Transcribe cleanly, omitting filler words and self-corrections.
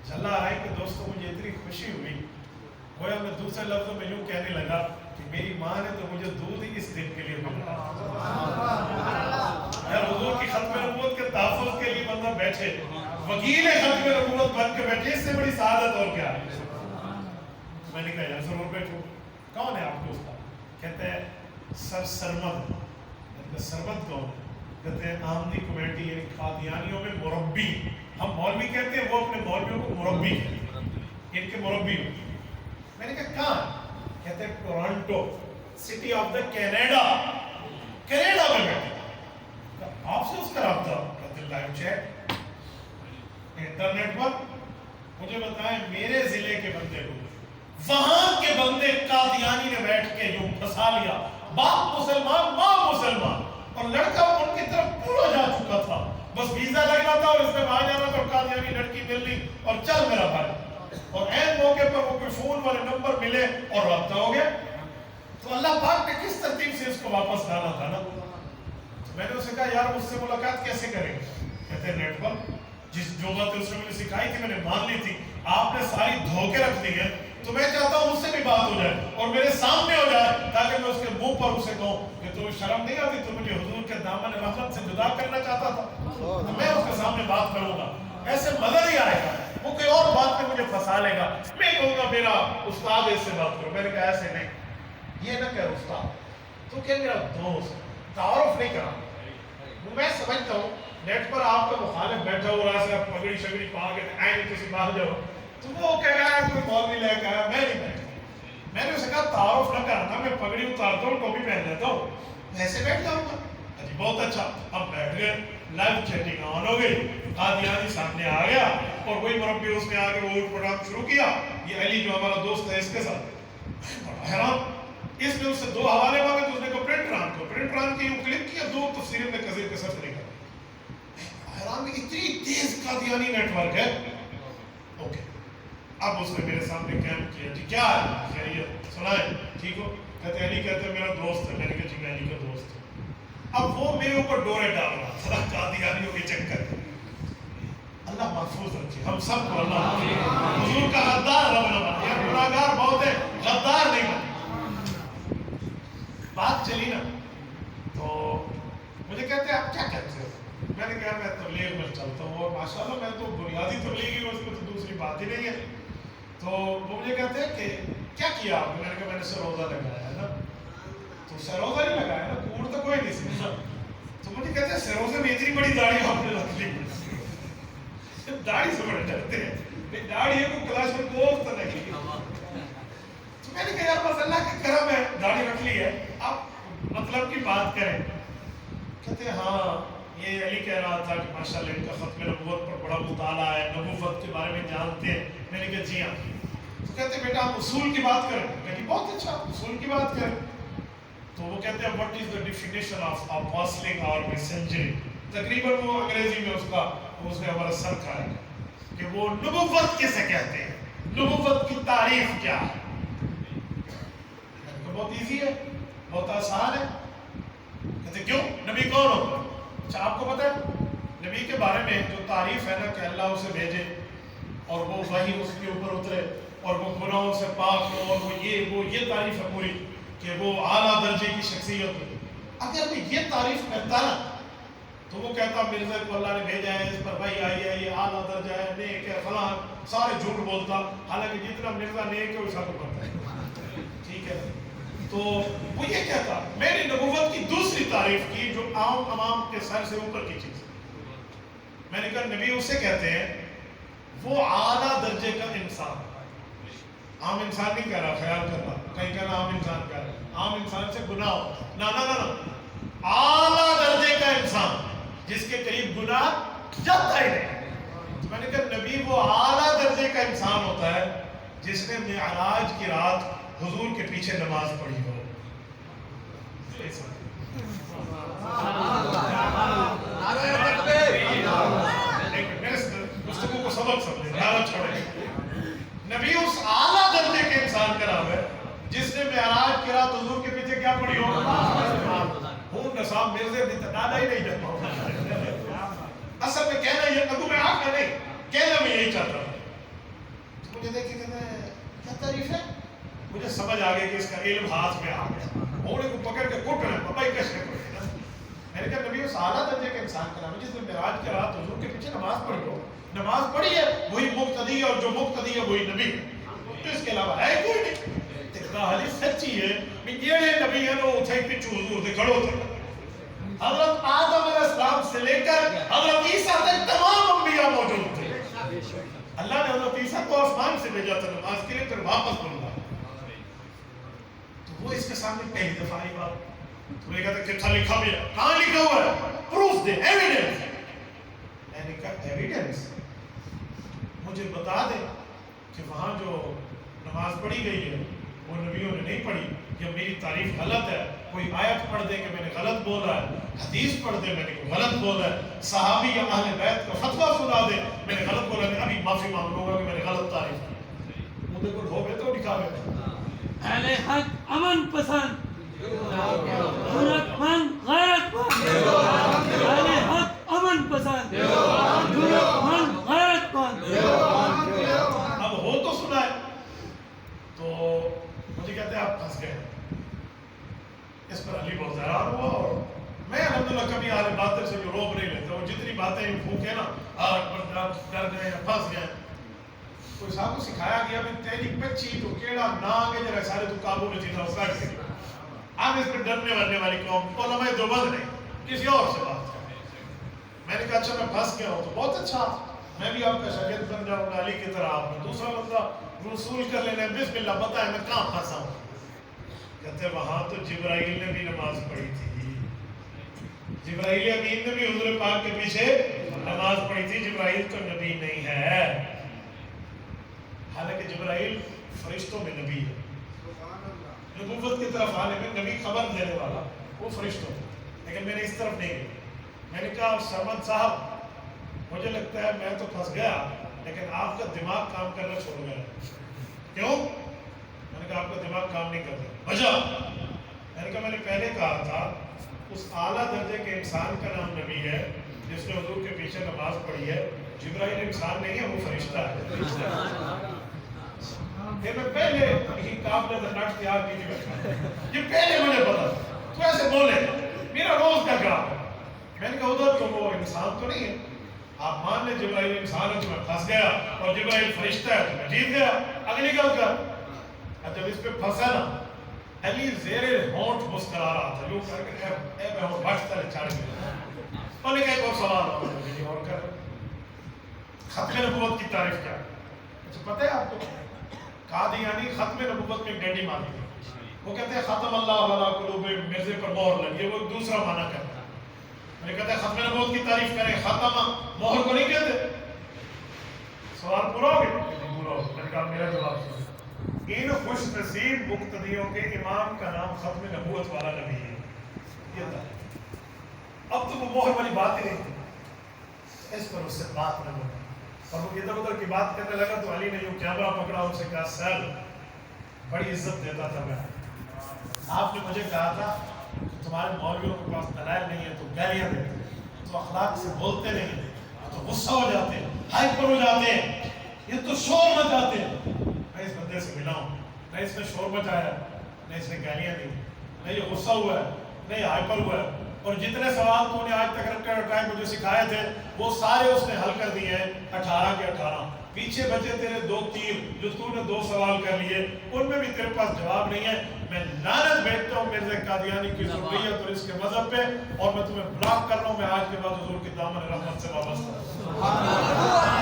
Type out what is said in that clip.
جھلا آئی کہ دوستوں مجھے اتنی خوشی ہوئی، گویا میں دوسرے لفظوں میں یوں کہنے لگا کہ میری ماں نے تو مجھے دودھ ہی اس دن کے لیے ملا۔ یار حضور کی ختم نبوت کے تحفظ کے لیے بندہ بیٹھے، وکیل ختم نبوت بن کے بیٹھے، اس سے بڑی سعادت اور کیا ہے؟ میں نے کہا یار ضرور بیٹھو۔ کون ہے آپ دوست؟ کہتے ہیں سر سرمد۔ سرمد کون ہے؟ کہتے ہیں آمدی کمیٹی یعنی قادیانیوں میں مربی، ہم مولوی کہتے ہیں، وہ اپنے مولویوں کو مربی کہتے ہیں، ان کے مربی ہوتے ہیں۔ میں نے کہا کہاں؟ کہتے ہیں Toronto, city of the Canada, Canada میں بیٹھے۔ آپ سے اس کا رابطہ؟ کہتے ہیں لائیو چیٹ انٹرنیٹ پر۔ مجھے بتائیں میرے ضلع کے بندے کو وہاں کے بندے قادیانی نے بیٹھ کے یوں پھنسا لیا، باپ مسلمان ماں مسلمان، اور لڑکا ان کی طرف پورا جا چکا تھا، بس ویزا لگنا تھا اور اس نے وہاں جانا تھا، قادیانی لڑکی مل لی اور چل میرا بھائی، اور این موقع پر وہ کوئی فون والے نمبر ملے اور رابطہ ہو گیا۔ تو اللہ پاک نے کس ترتیب سے اس کو واپس لانا تھا نا۔ میں نے اسے کہا یار مجھ سے ملاقات کیسے کریں گے؟ کہتے ہیں نیٹ پر، جو باتیں اس نے مجھے سکھائی تھی میں نے مان لی تھی، آپ نے ساری دھوکے رکھ دی ہے، تو میں چاہتا ہوں مجھ سے بھی بات ہو جائے اور میرے سامنے ہو جائے، تاکہ میں اس کے منہ پر اسے کہوں کہ تمہیں شرم نہیں آتی، تو مجھے حضور کے دامن رحمت سے جدا کرنا چاہتا تھا، تو میں اس کے سامنے بات کروں گا، ایسے مزہ نہیں آئے گا، وہ کوئی اور بات میں مجھے پھنسا لے گا، میں کہوں گا میرا استاد اس سے بات کرو۔ میں نے کہا ایسے نہیں، یہ نہ کہ استاد تو کہ میرا دوست، تعارف نہیں کرا۔ میں سمجھتا ہوں نیٹ پر آپ کا مخالف بیٹھا ہو رہا ہے، پگڑی شگڑی پا کے آئیں کسی باہر جاؤ، تو وہ کہہ رہا ہے کوئی مولوی لے کے آیا، میں نہیں بیٹھتا۔ میں نے اسے کہا تعارف نہ کرنا، میں پگڑی اتارتا ہوں ٹوپی پہن لیتا ہوں، ایسے بیٹھ جاؤں گا۔ جی بہت اچھا، اب بیٹھ گئے، لائیو چیٹنگ آن ہو گئی، قادیانی سامنے آ گیا اور وہی مربی اس نے آگے وہ پروگرام شروع کیا، یہ علی جو ہمارا دوست ہے اس کے ساتھ، بڑا حیران، اس نے اس سے 2 حوالے مانگے تو اس نے کہا پرنٹ ران کو، پرنٹ ران کی وہ کلک کیا، 2 تفسیریں میں کثیر کے ساتھ نہیں کر، حیران میں اتنی تیز قادیانی نیٹ ورک ہے۔ اوکے، اب اس نے میرے سامنے کیمپ کیا، جی کیا ہے خیریت سنائیں، ٹھیک ہو؟ کہتے علی کہتے ہیں میرا دوست ہے، میں نے کہا جی میں علی کا دوست ہوں۔ اب وہ میرے اوپر ڈورے ڈال رہا تھا قادیانیوں کے چکر، اللہ محفوظ رکھے ہم سب کو، اللہ حضور کا غدار رب نہ بنا، یہ گناہگار بہت ہے، غدار نہیں بنا۔ بات چلی نا تو مجھے کہتے ہیں آپ کیا کہتے ہو؟ میں نے کہا میں تبلیغ میں چلتا ہوں اور ماشاءاللہ میں تو بنیادی تبلیغی ہوں، اس میں تو دوسری بات ہی نہیں ہے۔ تو وہ مجھے کہتے ہیں کہ کیا کیا آپ نے؟ میں نے کہا میں نے سروزہ لگایا ہے نا۔ تو سروزہ نہیں لگایا نا، کوڑ تو کوئی نہیں سمجھا۔ تو مجھے کہتے ہیں سروزے میں اتنی بڑی داڑھی آپ نے رکھ لی، داڑھی سے بڑے ڈرتے ہیں، داڑھی ہے کوئی کلاش میں کوف تو نہیں۔ تو میں نے کہا یار بس اللہ کا کرم ہے، داڑھی رکھ لی ہے، آپ مطلب کی بات کریں۔ کہتے ہیں ہاں یہ علی کہہ رہا تھا کہ ماشاءاللہ ان کا ختم نبوت پر بڑا مطالعہ ہے، نبوت کے بارے میں جانتے ہیں۔ میں نے کہا جی ہاں۔ تو کہتے ہیں بیٹا آپ اصول کی بات کریں، میں کہا بہت اچھا اصول کی بات کریں۔ تو وہ کہتے ہیں what is the definition of apostolic or messengering؟ تقریباً وہ انگریزی میں اس نے ہمارا سر کھایا کہ وہ نبوت کسے کہتے ہیں، نبوت کی تعریف کیا ہے؟ بہت ایزی ہے، بہت آسان ہے۔ کہتے کیوں؟ نبی کون ہوتا ہے؟ اچھا آپ کو پتہ ہے نبی کے بارے میں جو تعریف ہے نا کہ اللہ اسے بھیجے اور وہ وحی اس کے اوپر اترے اور وہ گناہوں سے پاک ہو اور وہ یہ تعریف ہے پوری کہ وہ اعلیٰ درجے کی شخصیت ہو۔ اگر میں یہ تعریف کرتا نا تو وہ کہتا مرزا کو اللہ نے بھیجا ہے، اس پر وحی آئی ہے، یہ اعلیٰ درجہ ہے، نیک ہے، فلاں، سارے جھوٹ بولتا، حالانکہ جتنا مرزا نیک ہے وہ سب کو پتہ ہے، ٹھیک ہے۔ تو وہ یہ کہتا میں نے نبوت کی دوسری تعریف کی جو عوام کے سر سے اوپر کی چیز، میں نے کہا نبی اسے کہتے ہیں وہ اعلیٰ درجے کا انسان، عام انسان نہیں کہہ رہا، خیال کر رہا، کہیں کہنا عام انسان کہہ رہا، عام انسان سے گناہ ہوتا ہے، نا اعلیٰ درجے کا انسان جس کے قریب گناہ جاتا ہی نہیں۔ تو میں نے کہا نبی وہ اعلیٰ درجے کا انسان ہوتا ہے جس نے معراج کی رات حضور کے پیچھے نماز پڑھی ہو۔ گفتگو کو سبق سمجھے، دعوت چھوڑے۔ نبی اس اعلیٰ درجے کے انسان کا نام ہے جس نے معراج کی رات حضور کے پیچھے کیا پڑھی ہو؟ ہوں نصاب مرزے دی تدادا ہی نہیں جاتا۔ اصل میں کہنا یہ ابو میں آپ کا نہیں، کہنا میں یہی چاہتا ہوں مجھے دیکھ کے کہتے ہیں کیا تعریف ہے. مجھے سمجھ آ گئی کہ اس کا علم ہاتھ میں آ گیا. گھوڑے کو پکڑ کے کٹ رہے پپا کیسے کرے. میں نے کہا نبی اس اعلیٰ درجے کے انسان کا نام ہے جس نے معراج کی رات حضور کے پیچھے نماز پڑھی ہو. نماز پڑھی ہے وہی مقتدی ہے اور جو مقتدی ہے وہی نبی. تو اس کے علاوہ ہے کوئی نہیں. حدیث سچی ہے کہ یہ نبی ہے وہ اٹھے پیچھے حضور سے کھڑو تھے. حضرت آدم علیہ السلام سے لے کر حضرت عیسیٰ تک تمام انبیاء موجود تھے. اللہ نے حضرت عیسیٰ کو آسمان سے بھیجا تھا نماز کے لیے پھر واپس بلوا. تو وہ اس کے سامنے پہلی دفعہ آئی بات. تو میں کہتا کہ لکھا بھی ہے. کہاں لکھا ہوا ہے؟ پروف دے, ایویڈنس. میں نے کہا ایویڈنس مجھے بتا دے کہ وہاں جو نماز پڑھی گئی ہے وہ نبیوں نے نہیں پڑھی. یا میری تعریف غلط ہے, کوئی آیت پڑھ دے کہ میں نے غلط بولا ہے, حدیث پڑھ دے میں نے غلط بولا ہے, صحابی یا اہل بیت کا فتویٰ سنا دے میں نے غلط بولا ہے, ابھی معافی مانگ لوں گا کہ میں نے غلط تعریف کی. مجھے کوئی ہو گئے تو دکھا گئے. اہل حق امن پسند, جرأت مند غیرت مند. اہل حق امن پسند, جرأت مند غیرت مند. اب ہو تو سنا ہے. تو مجھے کہتے ہیں آپ پھنس گئے. اس پر علی بہت حیران ہوا. اور میں الحمدللہ کبھی اہل باطل سے جو روب نہیں لیتا, وہ جتنی باتیں پھونکے نا ڈر گئے پھنس گئے. کوئی صاحب کو سکھایا گیا بھی تیری پچھی تو کیڑا نہ آگے جرا سارے تو قابو میں چیزا اسکاٹ کے. آپ اس پر ڈرنے ورنے والی قوم علماء دیوبند نہیں, کسی اور سے بات کریں. میں نے کہا اچھا میں پھنس گیا ہوں تو بہت اچھا, میں بھی آپ کا شاگرد بن جاؤں گا علی کی طرح. آپ نے دوسرا بندہ رسول کر لینا, بسم اللہ بتائیں میں کہاں پھنسا ہوں. کہتے وہاں تو جبرائیل نے بھی نماز پڑھی تھی. جبرائیل امین نے بھی حضور پاک کے پیچھے نماز پڑھی تھی. جبرائیل تو نبی نہیں ہے, حالانکہ جبرائیل فرشتوں میں نبی ہے. نبوت کی طرف آنے میں نبی خبر دینے والا وہ فرشتوں میں, لیکن میں نے اس طرف نہیں گیا. میں نے کہا سرمد صاحب مجھے لگتا ہے میں تو پھنس گیا, لیکن آپ کا دماغ کام کرنا چھوڑ گیا. کیوں؟ میں نے کہا آپ کا دماغ کام نہیں کرتا. وجہ میں نے کہا میں نے پہلے کہا تھا اس اعلیٰ درجے کے انسان کا نام نبی ہے جس نے حضور کے پیچھے نماز پڑھی ہے. جبرائیل انسان نہیں ہے, وہ فرشتہ ہے. پھر میں پہلے ہی قابل نٹ تیار کی بیٹھا, یہ پہلے مجھے پتا تو ایسے بولے میرا روز کا کام ہے. میں نے کہا ادھر تو وہ انسان تو نہیں ہے, آپ مان لیں جبرائیل انسان ہے تو میں پھنس گیا, اور جبرائیل فرشتہ ہے تو میں جیت گیا. اگلی گل کر. جب اس پہ پھنسا نا, علی زیر ہونٹ مسکرا رہا تھا. لوگ کر کے اے میں ہوں بچ تلے چڑھ گیا. اور نے کہا ایک اور سوال اور کر, ختم نبوت کی تعریف کیا؟ اچھا پتہ ہے آپ کو قادیانی ختم نبوت میں ڈنڈی ماری تھی. وہ کہتے ہیں ختم اللہ علیہ قلوبہم, مرزے پر مہر لگی ہے, وہ دوسرا معنی کرتا ہے. میں کہتا ہے ختم نبوت کی تعریف کریں, ختم مہر کو نہیں کہتے. سوال پورا ہو گیا؟ پورا ہو. میں نے کہا میرا جواب سن, ان خوش نصیب مقتدیوں کے امام کا نام ختم نبوت والا نبی ہے. یہ تھا. اب تو وہ مہر والی بات ہی نہیں تھی, اس پر اس سے بات نہ ہوئی. اور وہ ادھر ادھر کی بات کرنے لگا تو علی نے یوں کیمرہ پکڑا, ان سے کہا سر بڑی عزت دیتا تھا میں, آپ نے مجھے کہا تھا تمہارے مولویوں کے پاس دلائل نہیں ہے تو گالیاں دیتے ہیں, تو اخلاق سے بولتے نہیں ہیں, تو غصہ ہو جاتے ہیں, ہائپر ہو جاتے ہیں, یہ تو شور مچاتے ہیں. میں اس بندے سے ملا ہوں, نہ اس نے شور مچایا, نہ اس نے گالیاں دی, نہ یہ غصہ ہوا ہے, نہ یہ ہائپر ہوا ہے. اور جتنے سوال تو نے آج تک رٹائے مجھے سکھائے تھے وہ سارے اس نے حل کر دیے ہیں 18 کے 18. پیچھے بچے تیرے 2 تیر جو تو نے 2 سوال کر لیے, ان میں بھی تیرے پاس جواب نہیں ہے. میں لعنت بھیجتا ہوں مرزا قادیانی کی ذریت اور اس کے مذہب پہ, اور میں تمہیں بلاک کر رہا ہوں. میں آج کے بعد حضور کی دامن رحمت سے وابستہ ہوں.